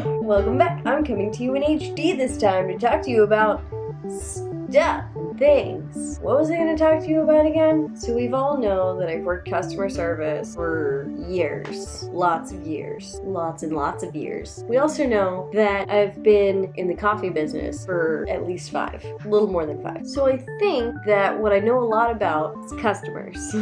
Welcome back. I'm coming to you in HD this time to talk to you about stuff and things. What was I going to talk to you about again? So we've all know that I've worked customer service for years. Lots of years. Lots and lots of years. We also know that I've been in the coffee business for at least 5. A little more than 5. So I think that what I know a lot about is customers.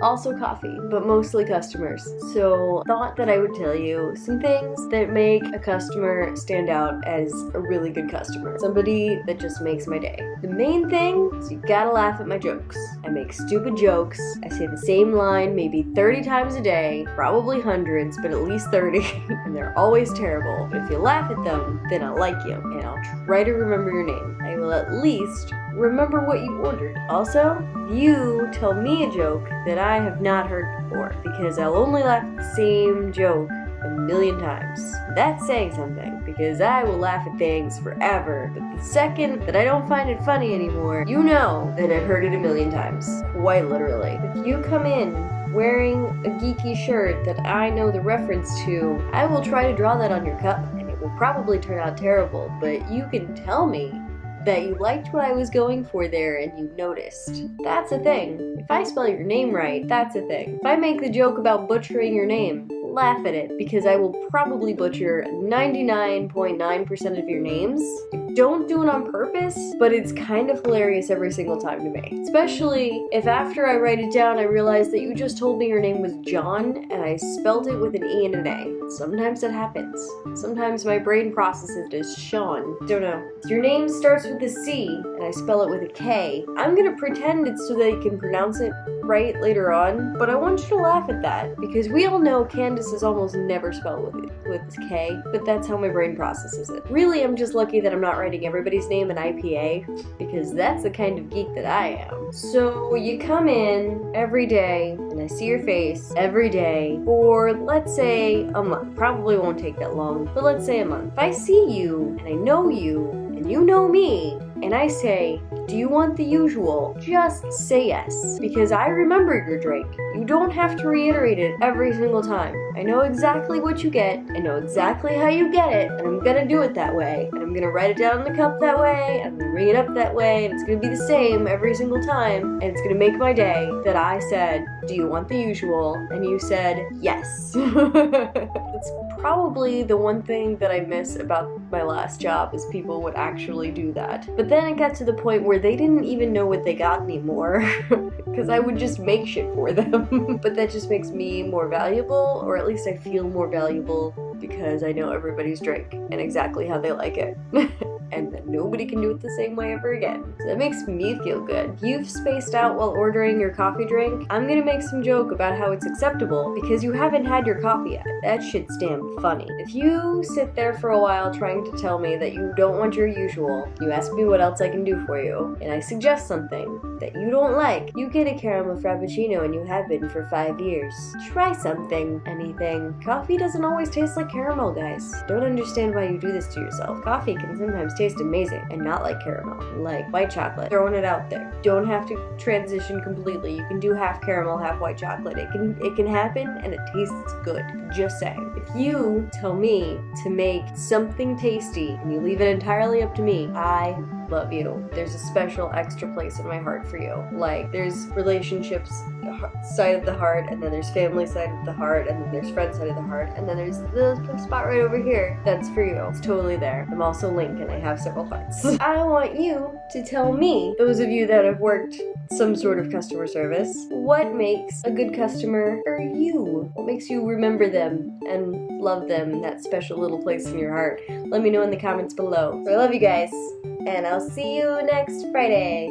Also coffee, but mostly customers. So thought that I would tell you some things that make a customer stand out as a really good customer. Somebody that just makes my day. The main thing is you gotta laugh at my jokes. I make stupid jokes. I say the same line maybe 30 times a day, probably hundreds, but at least 30, and they're always terrible. But if you laugh at them, then I'll like you, and I'll try to remember your name. I will at least remember what you ordered. Also, you tell me a joke that I have not heard before, because I'll only laugh at the same joke a million times. That's saying something, because I will laugh at things forever, but the second that I don't find it funny anymore, you know that I've heard it a million times. Quite literally. If you come in wearing a geeky shirt that I know the reference to, I will try to draw that on your cup, and it will probably turn out terrible, but you can tell me that you liked what I was going for there and you noticed. That's a thing. If I spell your name right, that's a thing. If I make the joke about butchering your name, laugh at it, because I will probably butcher 99.9% of your names. I don't do it on purpose, but it's kind of hilarious every single time to me. Especially if after I write it down I realize that you just told me your name was John and I spelled it with an E and an A. Sometimes that happens. Sometimes my brain processes it as Sean. Don't know. If your name starts with a C and I spell it with a K, I'm gonna pretend it's so that you can pronounce it right later on, but I want you to laugh at that, because we all know Candace is almost never spelled with K, but that's how my brain processes it. Really, I'm just lucky that I'm not writing everybody's name in IPA, because that's the kind of geek that I am. So you come in every day, and I see your face every day for, let's say, a month. Probably won't take that long, but let's say a month. If I see you, and I know you, and you know me, and I say, do you want the usual? Just say yes, because I remember your drink. You don't have to reiterate it every single time. I know exactly what you get, I know exactly how you get it, and I'm gonna do it that way, and I'm gonna write it down in the cup that way, and I'm gonna ring it up that way, and it's gonna be the same every single time, and it's gonna make my day that I said, do you want the usual? And you said, yes. It's probably the one thing that I miss about my last job, is people would actually do that. But then it got to the point where they didn't even know what they got anymore, because I would just make shit for them. But that just makes me more valuable, or at least I feel more valuable, because I know everybody's drink and exactly how they like it. And that nobody can do it the same way ever again. So that makes me feel good. You've spaced out while ordering your coffee drink. I'm gonna make some joke about how it's acceptable because you haven't had your coffee yet. That shit's damn funny. If you sit there for a while trying to tell me that you don't want your usual, you ask me what else I can do for you, and I suggest something that you don't like, you get a caramel frappuccino and you have been for 5 years. Try something. Anything. Coffee doesn't always taste like caramel, guys. Don't understand why you do this to yourself. Coffee can sometimes taste amazing and not like caramel, like white chocolate. Throwing it out there. Don't have to transition completely. You can do half caramel, half white chocolate. It can happen and it tastes good. Just saying. If you tell me to make something tasty and you leave it entirely up to me, I love you. There's a special extra place in my heart for you. Like, there's relationships side of the heart, and then there's family side of the heart, and then there's friend side of the heart, and then there's the spot right over here that's for you. It's totally there. I'm also Link and I have several hearts. I want you to tell me, those of you that have worked some sort of customer service, what makes a good customer for you? What makes you remember them and love them in that special little place in your heart? Let me know in the comments below. So I love you guys, and I'll see you next Friday.